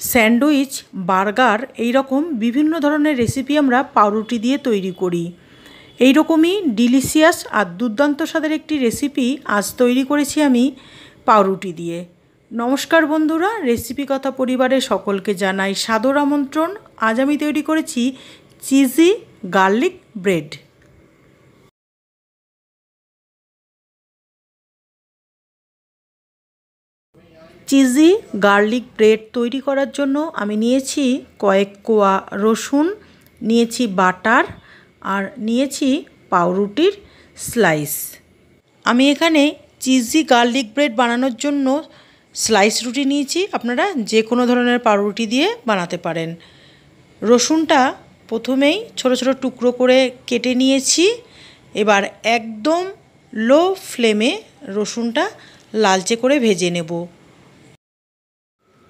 Sandwich, burger এই রকম বিভিন্ন ধরনের রেসিপি আমরা পাউরুটি দিয়ে তৈরি করি। এই রকমই ডিলিশিয়াস আর দুর্দান্ত স্বাদের একটি রেসিপি আজ তৈরি করেছি আমি পাউরুটি দিয়ে। নমস্কার বন্ধুরা, রেসিপি কথা পরিবারে সকলকে জানাই সাদর আমন্ত্রণ। আজ আমি তৈরি করেছি cheesy garlic bread. Cheesy garlic bread তৈরি করার জন্য আমি নিয়েছি কয়েক কোয়া রসুন, নিয়েছি বাটার আর নিয়েছি পাউরুটির স্লাইস। আমি এখানে চিজি গার্লিক ব্রেড বানানোর জন্য স্লাইস রুটি নিয়েছি, আপনারা যে কোনো ধরনের পাউরুটি দিয়ে বানাতে পারেন। রসুনটা প্রথমেই ছোট ছোট টুকরো করে কেটে নিয়েছি। এবার একদম লো ফ্লেমে রসুনটা লালচে করে ভেজে নেব।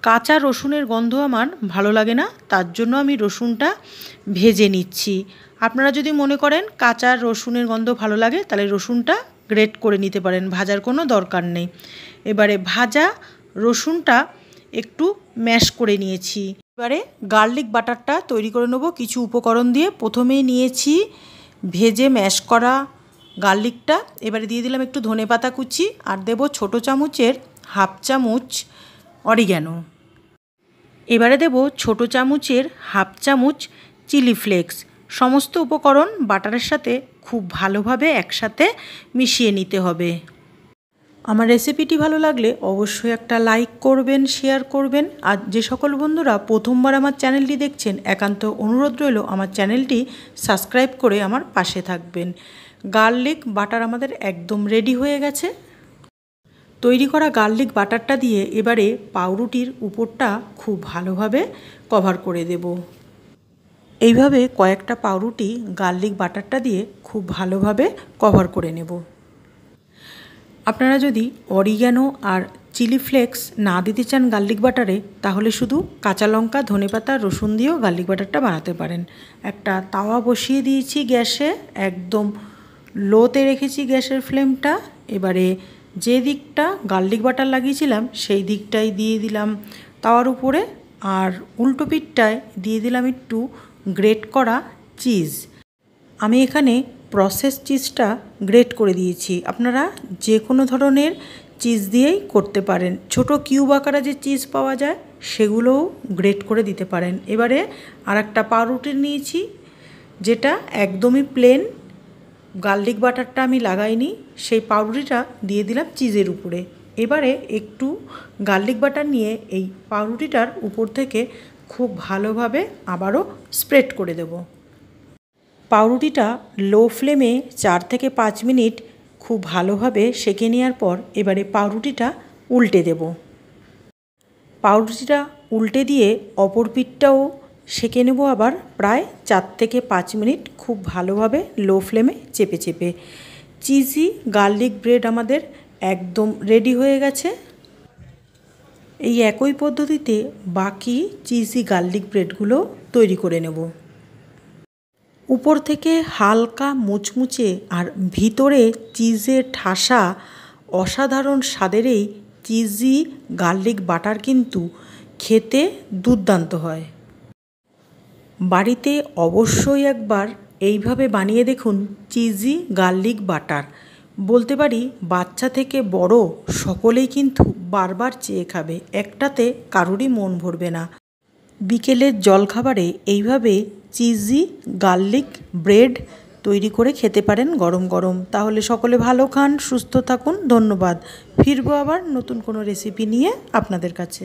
কাঁচা রসুনের গন্ধ আমার ভালো লাগে না, তার জন্য আমি রসুনটা ভেজে নিচ্ছি। আপনারা যদি মনে করেন কাঁচা রসুনের গন্ধ ভালো লাগে তাহলে রসুনটা গ্রেট করে নিতে পারেন, ভাজার কোনো দরকার নেই। এবারে ভাজা রসুনটা একটু ম্যাশ করে নিয়েছি। এবারে গার্লিক বাটারটা তৈরি করে নেব কিছু উপকরণ দিয়ে। প্রথমেই নিয়েছি ভেজে ম্যাশ করা গার্লিকটা। এবারে দিয়ে দিলাম একটু ধনেপাতা কুচি আর দেব ছোটো চামচের হাফ চামচ অরিগ্যানো। এবারে দেব ছোটো চামচের হাফ চামচ চিলি ফ্লেক্স। সমস্ত উপকরণ বাটারের সাথে খুব ভালোভাবে একসাথে মিশিয়ে নিতে হবে। আমার রেসিপিটি ভালো লাগলে অবশ্যই একটা লাইক করবেন, শেয়ার করবেন। আর যে সকল বন্ধুরা প্রথমবার আমার চ্যানেলটি দেখছেন, একান্ত অনুরোধ রইল আমার চ্যানেলটি সাবস্ক্রাইব করে আমার পাশে থাকবেন। গার্লিক বাটার আমাদের একদম রেডি হয়ে গেছে। তৈরি করা গার্লিক বাটারটা দিয়ে এবারে পাউরুটির উপরটা খুব ভালোভাবে কভার করে দেব। এইভাবে কয়েকটা পাউরুটি গার্লিক বাটারটা দিয়ে খুব ভালোভাবে কভার করে নেব। আপনারা যদি অরিগ্যানো আর চিলি ফ্লেক্স না দিতে চান গার্লিক বাটারে, তাহলে শুধু কাঁচা লঙ্কা, ধনেপাতা, রসুন দিয়েও গার্লিক বাটারটা বানাতে পারেন। একটা তাওয়া বসিয়ে দিয়েছি গ্যাসে, একদম লোতে রেখেছি গ্যাসের ফ্লেমটা। এবারে যে দিকটা গার্লিক বাটার লাগিয়েছিলাম সেই দিকটাই দিয়ে দিলাম তাওয়ার উপরে, আর উল্টো পিঠটায় দিয়ে দিলাম একটু গ্রেট করা চিজ। আমি এখানে প্রসেস চিজটা গ্রেট করে দিয়েছি। আপনারা যে কোনো ধরনের চিজ দিয়েই করতে পারেন। ছোট কিউব আকারে যে চিজ পাওয়া যায় সেগুলোও গ্রেট করে দিতে পারেন। এবারে আর একটা পাউরুটি নিয়েছি যেটা একদমই প্লেন, গার্লিক বাটারটা আমি লাগাইনি, সেই পাউরুটিটা দিয়ে দিলাম চিজের উপরে। এবারে একটু গার্লিক বাটার নিয়ে এই পাউরুটিটার উপর থেকে খুব ভালোভাবে আবারও স্প্রেড করে দেব। পাউরুটিটা লো ফ্লেমে 4 থেকে 5 মিনিট খুব ভালোভাবে সেঁকে নেওয়ার পর এবারে পাউরুটিটা উল্টে দেব। পাউরুটিটা উল্টে দিয়ে অপর পিঠটাও সেঁকে নেব আবার প্রায় 4 থেকে 5 মিনিট খুব ভালোভাবে লো ফ্লেমে চেপে চেপে। চিজি গার্লিক ব্রেড আমাদের একদম রেডি হয়ে গেছে। এই একই পদ্ধতিতে বাকি চিজি গার্লিক ব্রেডগুলো তৈরি করে নেব। উপর থেকে হালকা মুচমুচে আর ভিতরে চিজের ঠাসা অসাধারণ স্বাদের এই চিজি গার্লিক বাটার কিন্তু খেতে দুর্দান্ত হয়। বাড়িতে অবশ্যই একবার এইভাবে বানিয়ে দেখুন চিজি গার্লিক বাটার। বলতে পারি বাচ্চা থেকে বড় সকলেই কিন্তু বারবার চেয়ে খাবে, একটাতে কারোরই মন ভরবে না। বিকেলের জলখাবারে এইভাবে চিজি গার্লিক ব্রেড তৈরি করে খেতে পারেন গরম গরম। তাহলে সকলে ভালো খান, সুস্থ থাকুন। ধন্যবাদ। ফিরবো আবার নতুন কোনো রেসিপি নিয়ে আপনাদের কাছে।